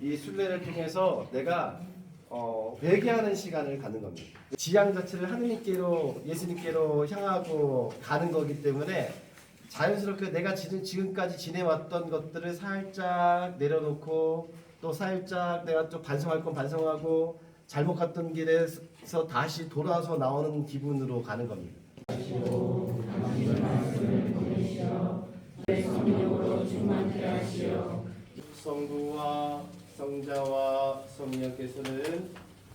이 순례를 통해서 내가 회개하는 시간을 갖는 겁니다. 지향 자체를 하느님께로 예수님께로 향하고 가는 거기 때문에 자연스럽게 내가 지금까지 지내왔던 것들을 살짝 내려놓고 또 살짝 내가 또 반성할 건 반성하고 잘못 갔던 길에서 다시 돌아서 나오는 기분으로 가는 겁니다. 성부와 성자와 성령께서는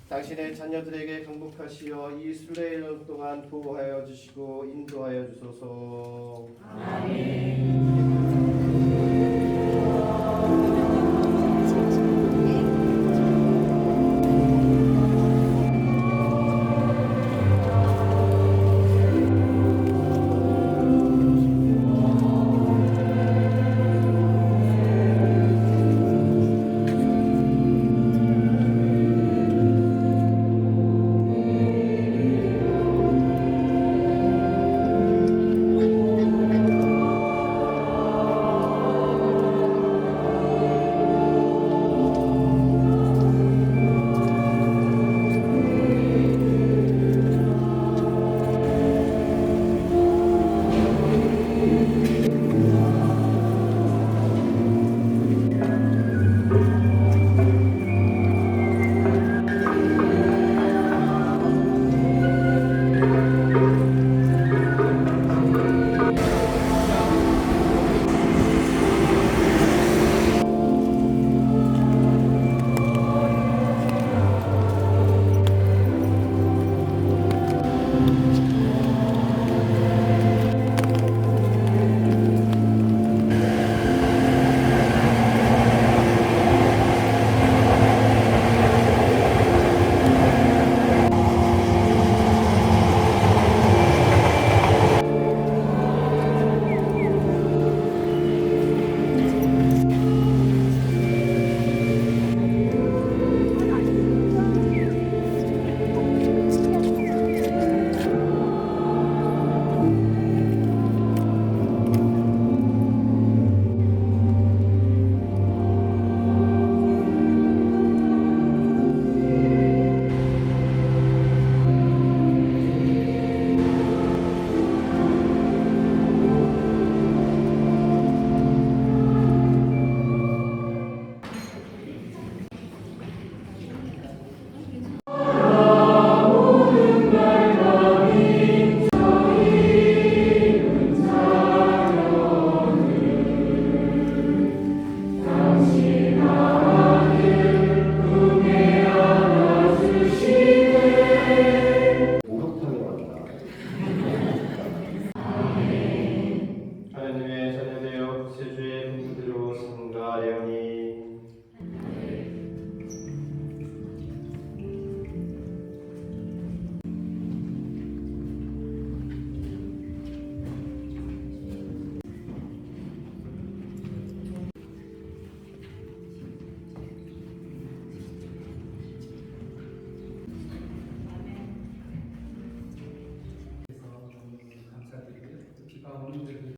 당신의 자녀들에게 강복하시어 이 순례일 동안 보호하여 주시고 인도하여 주소서. 하나님의 자녀되어 세주의 분들로 성가하려니 너무 감사드리고요. 비가 오는 데도